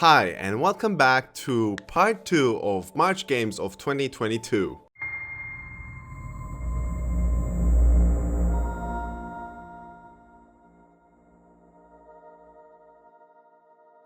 Hi, and welcome back to part 2 of March Games of 2022.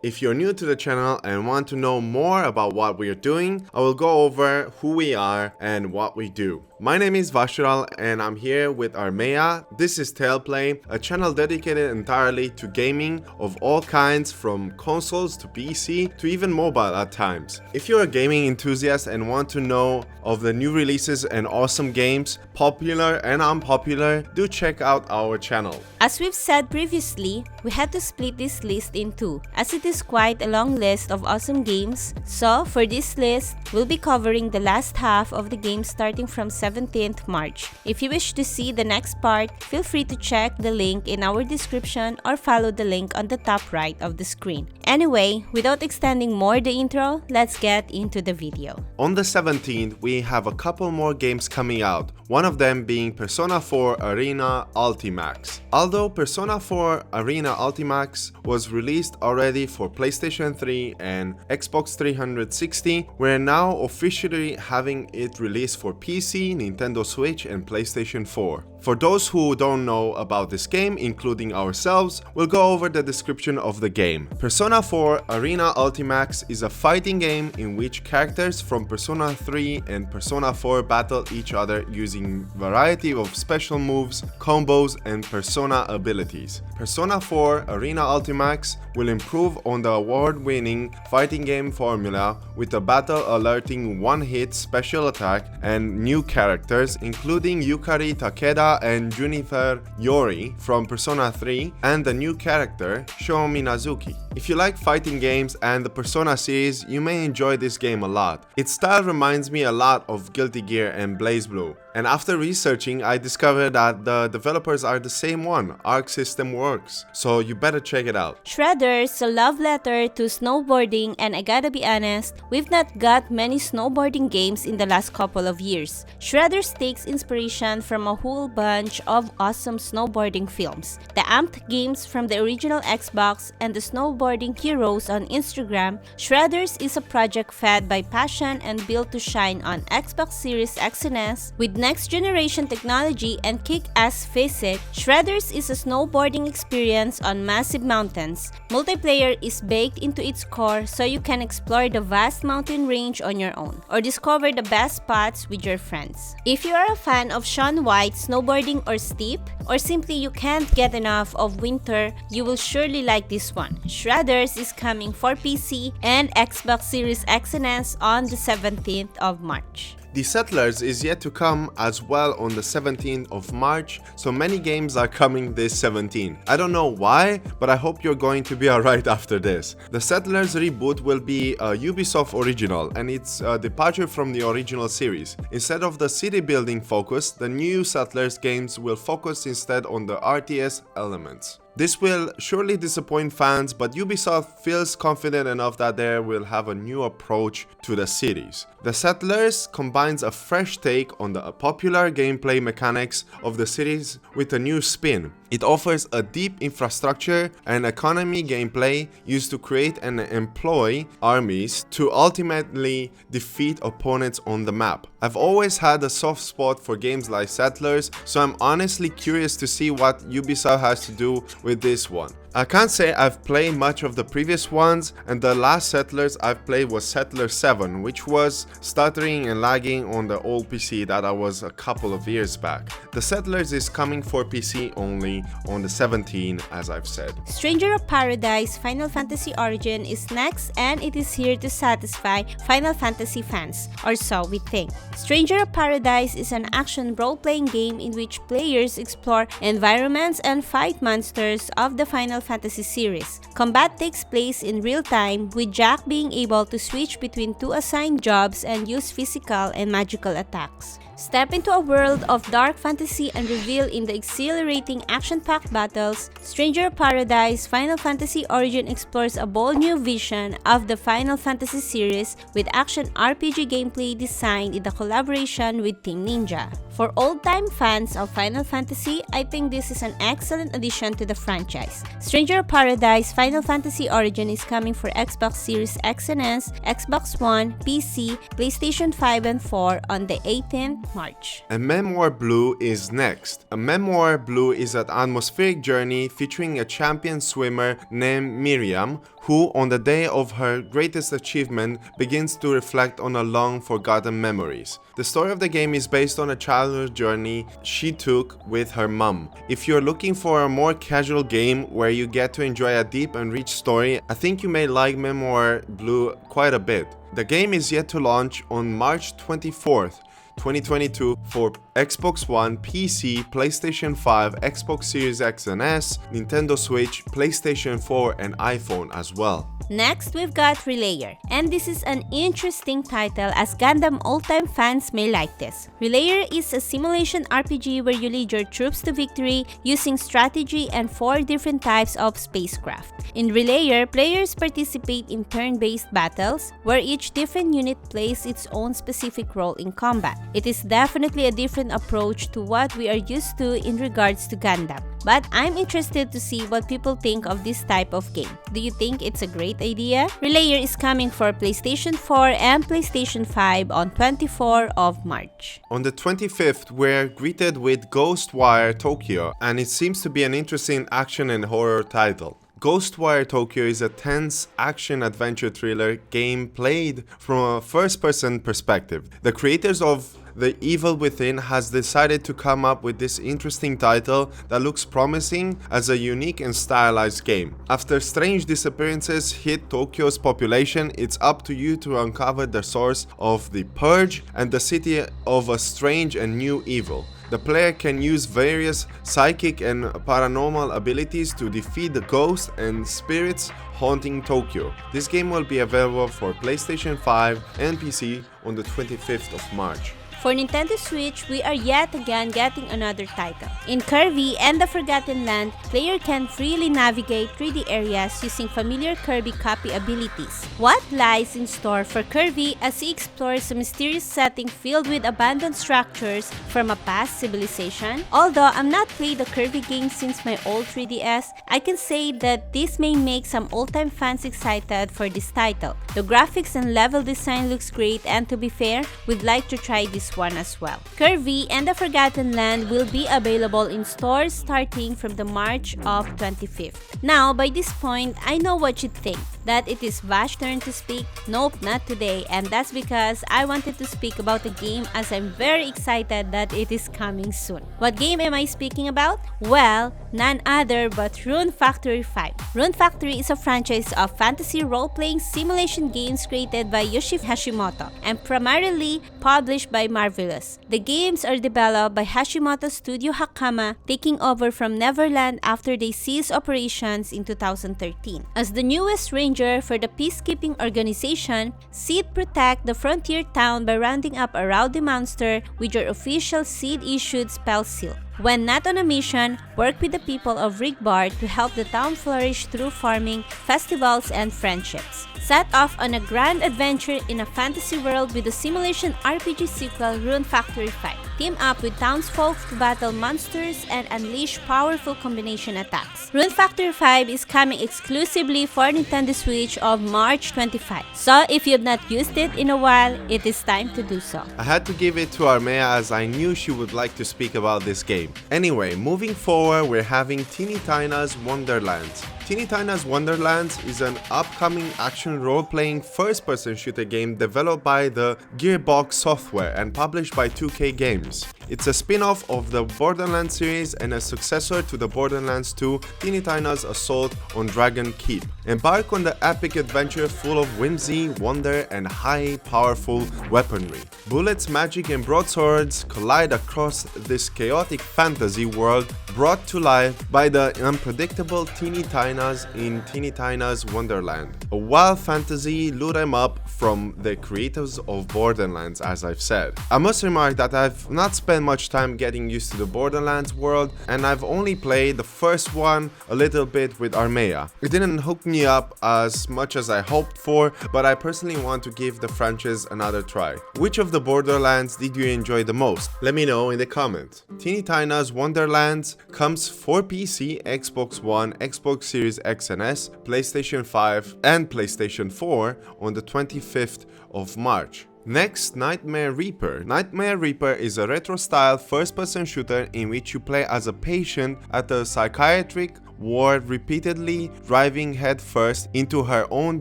If you're new to the channel and want to know more about what we are doing, I will go over who we are and what we do. My name is Vashral and I'm here with Armea. This is Tailplay, a channel dedicated entirely to gaming of all kinds, from consoles to PC to even mobile at times. If you're a gaming enthusiast and want to know of the new releases and awesome games, popular and unpopular, do check out our channel. As we've said previously, we had to split this list in two, as it is quite a long list of awesome games. So for this list, we'll be covering the last half of the game starting from 17th March. If you wish to see the next part, feel free to check the link in our description or follow the link on the top right of the screen. Anyway, without extending more the intro, let's get into the video. On the 17th, we have a couple more games coming out, one of them being Persona 4 Arena Ultimax. Although Persona 4 Arena Ultimax was released already for PlayStation 3 and Xbox 360, we're now officially having it released for PC, Nintendo Switch and PlayStation 4. For those who don't know about this game, including ourselves, we'll go over the description of the game. Persona 4 Arena Ultimax is a fighting game in which characters from Persona 3 and Persona 4 battle each other using variety of special moves, combos, and Persona abilities. Persona 4 Arena Ultimax will improve on the award-winning fighting game formula with a battle alerting one-hit special attack and new characters, including Yukari Takeda and Juniper Yori from Persona 3 and the new character Sho Minazuki. If you like fighting games and the Persona series, you may enjoy this game a lot. Its style reminds me a lot of Guilty Gear and BlazBlue. And after researching, I discovered that the developers are the same one, Arc System Works, so you better check it out. Shredder's a love letter to snowboarding, and I gotta be honest, we've not got many snowboarding games in the last couple of years. Shredder's takes inspiration from a whole bunch of awesome snowboarding films. The amped games from the original Xbox and the snowboarding heroes on Instagram, Shredder's is a project fed by passion and built to shine on Xbox Series X and S with next generation technology and kick-ass physics. Shredder's is a snowboarding experience on massive mountains. Multiplayer is baked into its core, so you can explore the vast mountain range on your own or discover the best spots with your friends. If you are a fan of Shaun White's snowboarding or steep, or simply you can't get enough of winter, you will surely like this one. Shredder's is coming for PC and Xbox Series X and S on the 17th of March. The Settlers is yet to come as well on the 17th of March, so many games are coming this 17th. I don't know why, but I hope you're going to be alright after this. The Settlers reboot will be a Ubisoft original, and it's a departure from the original series. Instead of the city building focus, the new Settlers games will focus instead on the RTS elements. This will surely disappoint fans, but Ubisoft feels confident enough that they will have a new approach to the cities. The Settlers combines a fresh take on the popular gameplay mechanics of the cities with a new spin. It offers a deep infrastructure and economy gameplay used to create and employ armies to ultimately defeat opponents on the map. I've always had a soft spot for games like Settlers, so I'm honestly curious to see what Ubisoft has to do with this one. I can't say I've played much of the previous ones, and the last Settlers I've played was Settler 7, which was stuttering and lagging on the old PC that I was a couple of years back. The Settlers is coming for PC only on the 17th, as I've said. Stranger of Paradise Final Fantasy Origin is next, and it is here to satisfy Final Fantasy fans, or so we think. Stranger of Paradise is an action role-playing game in which players explore environments and fight monsters of the Final Fantasy series. Combat takes place in real time, with Jack being able to switch between two assigned jobs and use physical and magical attacks. Step into a world of dark fantasy and reveal in the exhilarating action-packed battles. Stranger of Paradise Final Fantasy Origin explores a bold new vision of the Final Fantasy series with action RPG gameplay designed in the collaboration with Team Ninja. For old-time fans of Final Fantasy, I think this is an excellent addition to the franchise. Stranger of Paradise Final Fantasy Origin is coming for Xbox Series X and S, Xbox One, PC, PlayStation 5 and 4 on the 18th March. A Memoir Blue is next. A Memoir Blue is an atmospheric journey featuring a champion swimmer named Miriam, who on the day of her greatest achievement begins to reflect on her long forgotten memories. The story of the game is based on a childhood journey she took with her mom. If you're looking for a more casual game where you get to enjoy a deep and rich story, I think you may like Memoir Blue quite a bit. The game is yet to launch on March 24th, 2022 for Xbox One, PC, PlayStation 5, Xbox Series X and S, Nintendo Switch, PlayStation 4 and iPhone as well. Next, we've got Relayer, and this is an interesting title as Gundam old-time fans may like this. Relayer is a simulation RPG where you lead your troops to victory using strategy and 4 different types of spacecraft. In Relayer, players participate in turn-based battles where each different unit plays its own specific role in combat. It is definitely a different approach to what we are used to in regards to Gundam, but I'm interested to see what people think of this type of game. Do you think it's a great idea? Relayer is coming for PlayStation 4 and PlayStation 5 on 24th of March. On the 25th, we're greeted with Ghostwire Tokyo, and it seems to be an interesting action and horror title. Ghostwire Tokyo is a tense action-adventure thriller game played from a first-person perspective. The creators of The Evil Within has decided to come up with this interesting title that looks promising as a unique and stylized game. After strange disappearances hit Tokyo's population, it's up to you to uncover the source of the purge and the city of a strange and new evil. The player can use various psychic and paranormal abilities to defeat the ghosts and spirits haunting Tokyo. This game will be available for PlayStation 5 and PC on the 25th of March. For Nintendo Switch, we are yet again getting another title. In Kirby and the Forgotten Land, player can freely navigate 3D areas using familiar Kirby copy abilities. What lies in store for Kirby as he explores a mysterious setting filled with abandoned structures from a past civilization? Although I'm not played the Kirby game since my old 3DS, I can say that this may make some old-time fans excited for this title. The graphics and level design looks great, and to be fair, we'd like to try this one as well. Kirby and the Forgotten Land will be available in stores starting from the March of 25th. Now, by this point, I know what you think, that it is Vash's turn to speak. Nope, not today, and that's because I wanted to speak about the game as I'm very excited that it is coming soon. What game am I speaking about? Well, none other but Rune Factory 5. Rune Factory is a franchise of fantasy role-playing simulation games created by Yoshi Hashimoto and primarily published by Marvelous. The games are developed by Hashimoto's studio Hakama, taking over from Neverland after they ceased operations in 2013. As the newest ranger for the peacekeeping organization, Seed protect the frontier town by rounding up a rowdy monster with your official Seed-issued spell seal. When not on a mission, work with the people of Rigbar to help the town flourish through farming, festivals, and friendships. Set off on a grand adventure in a fantasy world with the simulation RPG sequel Rune Factory 5. Team up with townsfolk to battle monsters and unleash powerful combination attacks. Rune Factory 5 is coming exclusively for Nintendo Switch on March 25. So if you've not used it in a while, it is time to do so. I had to give it to Armea as I knew she would like to speak about this game. Anyway, moving forward, we're having Teeny Tina's Wonderlands. Teeny Tina's Wonderlands is an upcoming action role-playing first-person shooter game developed by the Gearbox Software and published by 2K Games. It's a spin-off of the Borderlands series and a successor to the Borderlands 2, Teeny Tina's Assault on Dragon Keep. Embark on the epic adventure full of whimsy, wonder, and high, powerful weaponry. Bullets, magic, and broadswords collide across this chaotic fantasy world brought to life by the unpredictable Teeny Tinas in Teeny Tina's Wonderland. A wild fantasy loot 'em up from the creators of Borderlands, as I've said. I must remark that I've not spent much time getting used to the Borderlands world, and I've only played the first one a little bit with Armea. It didn't hook me up as much as I hoped for, but I personally want to give the franchise another try. Which of the Borderlands did you enjoy the most? Let me know in the comments. Teeny Tina's Wonderlands comes for PC, Xbox One, Xbox Series Series X and S, PlayStation 5 and PlayStation 4 on the 25th of March. Next, Nightmare Reaper. Nightmare Reaper is a retro-style first-person shooter in which you play as a patient at a psychiatric ward, repeatedly driving headfirst into her own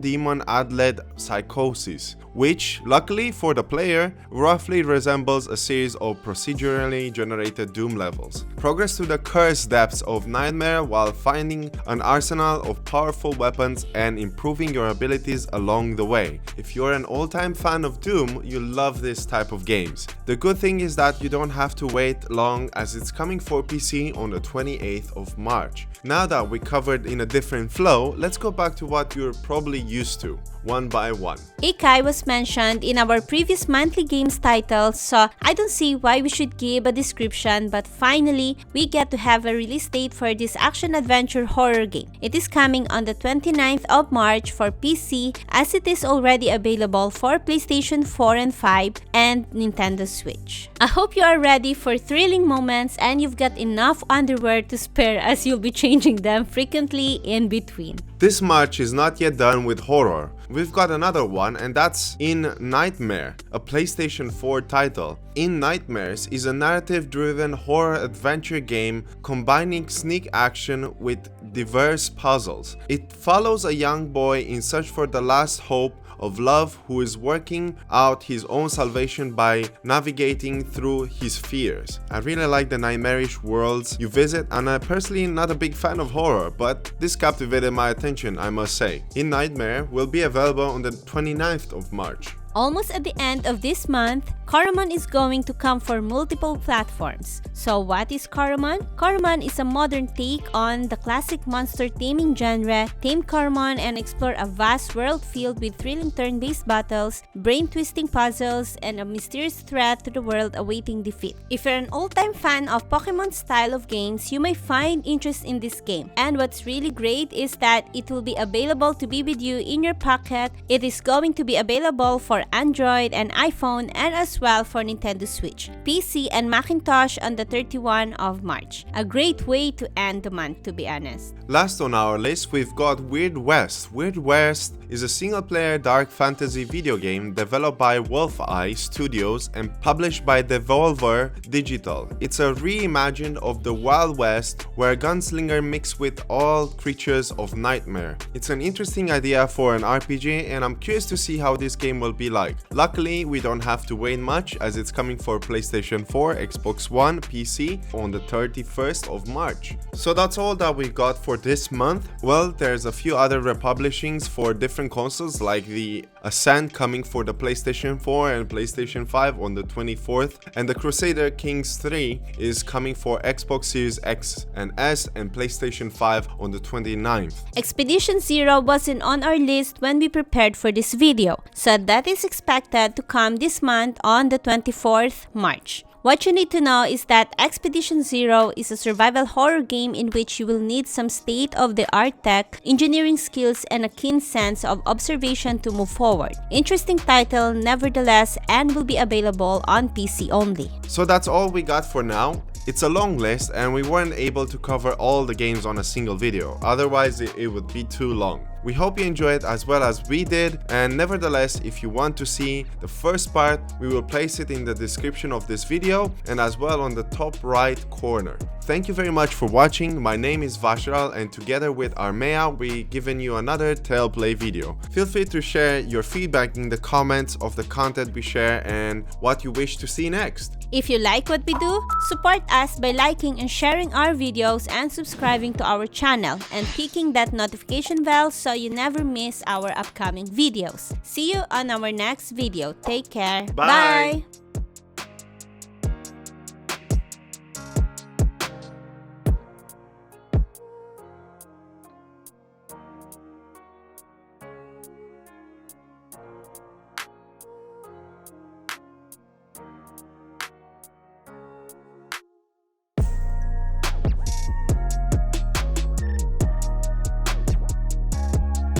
demon-led psychosis, which, luckily for the player, roughly resembles a series of procedurally generated Doom levels. Progress to the cursed depths of Nightmare while finding an arsenal of powerful weapons and improving your abilities along the way. If you're an all-time fan of Doom, you'll love this type of games. The good thing is that you don't have to wait long, as it's coming for PC on the 28th of March. Now that we covered in a different flow, let's go back to what you're probably used to, one by one. Ikai was mentioned in our previous monthly games titles, so I don't see why we should give a description, but finally, we get to have a release date for this action-adventure horror game. It is coming on the 29th of March for PC, as it is already available for PlayStation 4 and 5 and Nintendo Switch. I hope you are ready for thrilling moments and you've got enough underwear to spare, as you'll be changing them frequently in between. This March is not yet done with horror. We've got another one, and that's In Nightmare, a PlayStation 4 title. In Nightmares is a narrative-driven horror adventure game combining sneak action with diverse puzzles. It follows a young boy in search for the last hope of love who is working out his own salvation by navigating through his fears. I really like the nightmarish worlds you visit, and I'm personally not a big fan of horror, but this captivated my attention, I must say. In Nightmare will be available on the 29th of March. Almost at the end of this month, Coromon is going to come for multiple platforms. So what is Coromon? Coromon is a modern take on the classic monster taming genre. Tame Coromon and explore a vast world filled with thrilling turn-based battles, brain-twisting puzzles, and a mysterious threat to the world awaiting defeat. If you're an all-time fan of Pokemon style of games, you may find interest in this game. And what's really great is that it will be available to be with you in your pocket. It is going to be available for Android and iPhone, and as well for Nintendo Switch, PC, and Macintosh on the 31st of March. A great way to end the month, to be honest. Last on our list, we've got Weird West. Weird West is a single-player dark fantasy video game developed by Wolf Eye Studios and published by Devolver Digital. It's a reimagined of the Wild West, where a gunslinger mixed with all creatures of nightmare. It's an interesting idea for an RPG, and I'm curious to see how this game will be like. Luckily, we don't have to wait much, as it's coming for PlayStation 4, Xbox One, PC on the 31st of March. So that's all that we got for this month. Well, there's a few other republishings for different consoles, like the Ascent coming for the PlayStation 4 and PlayStation 5 on the 24th, and the Crusader Kings 3 is coming for Xbox Series X and S and PlayStation 5 on the 29th. Expedition Zero wasn't on our list when we prepared for this video, so that is expected to come this month on the 24th March. What you need to know is that Expedition Zero is a survival horror game in which you will need some state-of-the-art tech, engineering skills, and a keen sense of observation to move forward. Interesting title, nevertheless, and will be available on PC only. So that's all we got for now. It's a long list, and we weren't able to cover all the games on a single video, otherwise it would be too long. We hope you enjoyed as well as we did, and nevertheless, if you want to see the first part, we will place it in the description of this video and as well on the top right corner. Thank you very much for watching. My name is Vashral, and together with Armea, we've given you another Tellplay video. Feel free to share your feedback in the comments of the content we share and what you wish to see next. If you like what we do, support us by liking and sharing our videos and subscribing to our channel and clicking that notification bell so you never miss our upcoming videos. See you on our next video. Take care. Bye. Bye.